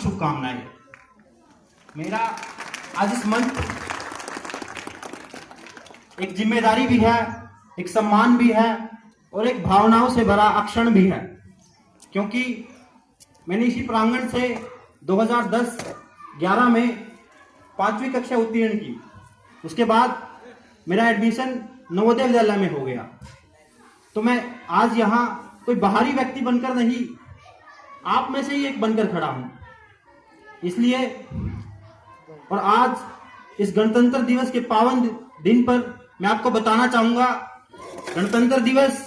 शुभकामनाएं। मेरा आज इस मंच एक जिम्मेदारी भी है, एक सम्मान भी है और एक भावनाओं से भरा अक्षण भी है, क्योंकि मैंने इसी प्रांगण से 2010-11 में 5वीं कक्षा उत्तीर्ण की। उसके बाद मेरा एडमिशन नवोदय विद्यालय में हो गया। तो मैं आज यहाँ कोई बाहरी व्यक्ति बनकर नहीं, आप में से ही एक बनकर खड़ा हूं। इसलिए और आज इस गणतंत्र दिवस के पावन दिन पर मैं आपको बताना चाहूंगा, गणतंत्र दिवस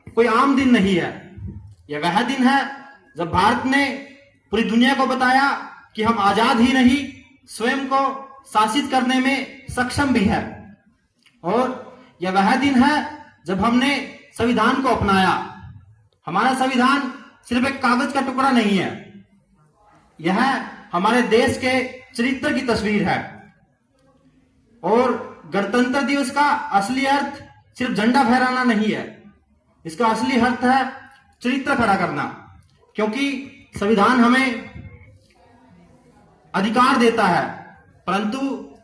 कोई आम दिन नहीं है। यह वह दिन है जब भारत ने पूरी दुनिया को बताया कि हम आजाद ही नहीं, स्वयं को शासित करने में सक्षम भी है। और यह वह दिन है जब हमने संविधान को अपनाया। हमारा संविधान सिर्फ एक कागज का टुकड़ा नहीं है, यह हमारे देश के चरित्र की तस्वीर है। और गणतंत्र दिवस का असली अर्थ सिर्फ झंडा फहराना नहीं है, इसका असली अर्थ है चरित्र खड़ा करना, क्योंकि संविधान हमें अधिकार देता है परंतु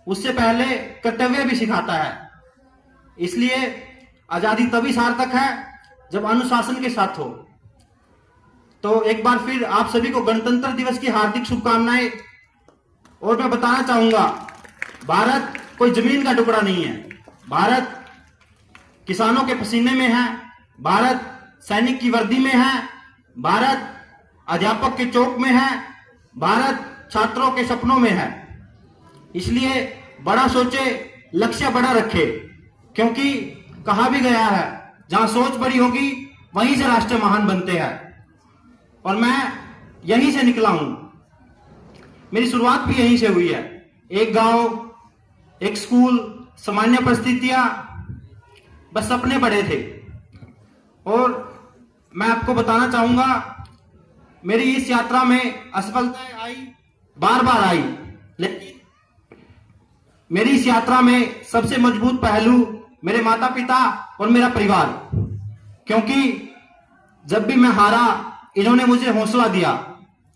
उससे पहले कर्तव्य भी सिखाता है। इसलिए आजादी तभी सार्थक है जब अनुशासन के साथ हो। तो एक बार फिर आप सभी को गणतंत्र दिवस की हार्दिक शुभकामनाएं। और मैं बताना चाहूंगा, भारत कोई जमीन का टुकड़ा नहीं है, भारत किसानों के पसीने में है, भारत सैनिक की वर्दी में है, भारत अध्यापक के चौक में है, भारत छात्रों के सपनों में है। इसलिए बड़ा सोचे, लक्ष्य बड़ा रखे, क्योंकि कहा भी गया है जहां सोच बड़ी होगी वहीं से राष्ट्र महान बनते हैं। और मैं यहीं से निकला हूं, मेरी शुरुआत भी यहीं से हुई है। एक गांव, एक स्कूल, सामान्य परिस्थितियां, बस सपने बड़े थे। और मैं आपको बताना चाहूंगा, मेरी इस यात्रा में असफलताएं आई, बार बार आई, लेकिन मेरी इस यात्रा में सबसे मजबूत पहलू मेरे माता पिता और मेरा परिवार, क्योंकि जब भी मैं हारा इन्होंने मुझे हौसला दिया,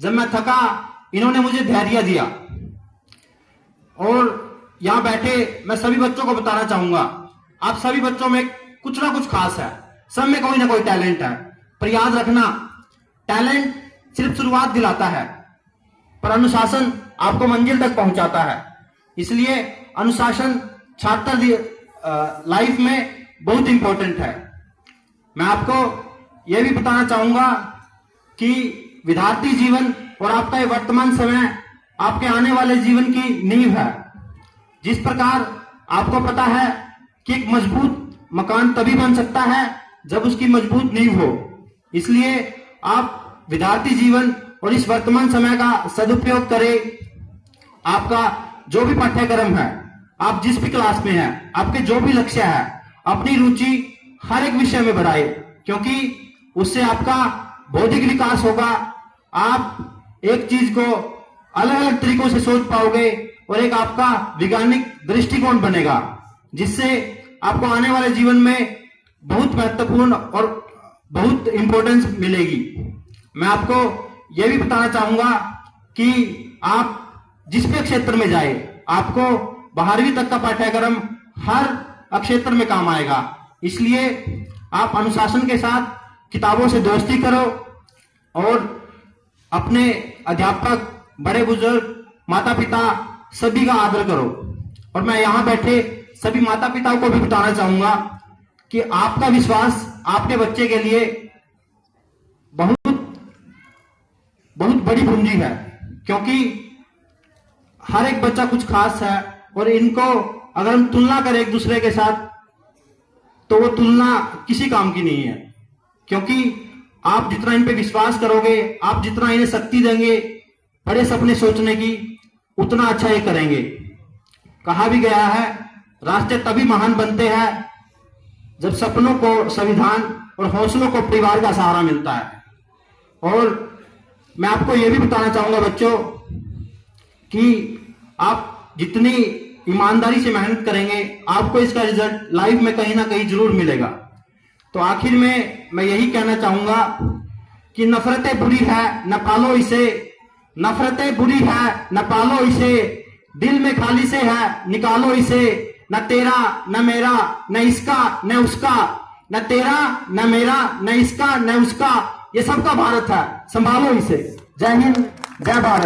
जब मैं थका इन्होंने मुझे धैर्य दिया। और यहां बैठे मैं सभी बच्चों को बताना चाहूंगा, आप सभी बच्चों में कुछ ना कुछ खास है, सब में कोई ना कोई टैलेंट है। पर याद रखना, टैलेंट सिर्फ शुरुआत दिलाता है, पर अनुशासन आपको मंजिल तक पहुंचाता है। इसलिए अनुशासन छात्र लाइफ में बहुत इंपॉर्टेंट है। मैं आपको यह भी बताना चाहूंगा कि विद्यार्थी जीवन और आपका ये वर्तमान समय आपके आने वाले जीवन की नींव है। जिस प्रकार आपको पता है कि एक मजबूत मकान तभी बन सकता है जब उसकी मजबूत नींव हो, इसलिए आप विद्यार्थी जीवन और इस वर्तमान समय का सदुपयोग करें। आपका जो भी पाठ्यक्रम है, आप जिस भी क्लास में हैं, आपके जो भी लक्ष्य है, अपनी रुचि हर एक विषय में बढ़ाए, क्योंकि उससे आपका बौद्धिक विकास होगा। आप एक चीज को अलग अलग तरीकों से सोच पाओगे और एक आपका वैज्ञानिक दृष्टिकोण बनेगा, जिससे आपको आने वाले जीवन में बहुत महत्वपूर्ण और बहुत इंपॉर्टेंस मिलेगी। मैं आपको यह भी बताना चाहूंगा कि आप जिस भी क्षेत्र में जाए, आपको 12वीं तक का पाठ्यक्रम हर क्षेत्र में काम आएगा। इसलिए आप अनुशासन के साथ किताबों से दोस्ती करो और अपने अध्यापक, बड़े बुजुर्ग, माता पिता सभी का आदर करो। और मैं यहां बैठे सभी माता पिताओं को भी बताना चाहूंगा कि आपका विश्वास आपके बच्चे के लिए बहुत बहुत बड़ी पूंजी है, क्योंकि हर एक बच्चा कुछ खास है और इनको अगर हम तुलना करें एक दूसरे के साथ तो वो तुलना किसी काम की नहीं है, क्योंकि आप जितना इन पे विश्वास करोगे, आप जितना इन्हें शक्ति देंगे बड़े सपने सोचने की, उतना अच्छा ये करेंगे। कहा भी गया है, राष्ट्र तभी महान बनते हैं जब सपनों को संविधान और हौसलों को परिवार का सहारा मिलता है। और मैं आपको यह भी बताना चाहूंगा बच्चों कि आप जितनी ईमानदारी से मेहनत करेंगे, आपको इसका रिजल्ट लाइफ में कहीं ना कहीं जरूर मिलेगा। तो आखिर में मैं यही कहना चाहूंगा कि नफरतें बुरी है, न पालो इसे, नफरतें बुरी है न पालो इसे, दिल में खाली से है निकालो इसे। न तेरा न मेरा न इसका न उसका, न तेरा न मेरा न इसका न उसका, ये सबका भारत है, संभालो इसे। जय हिंद, जय भारत।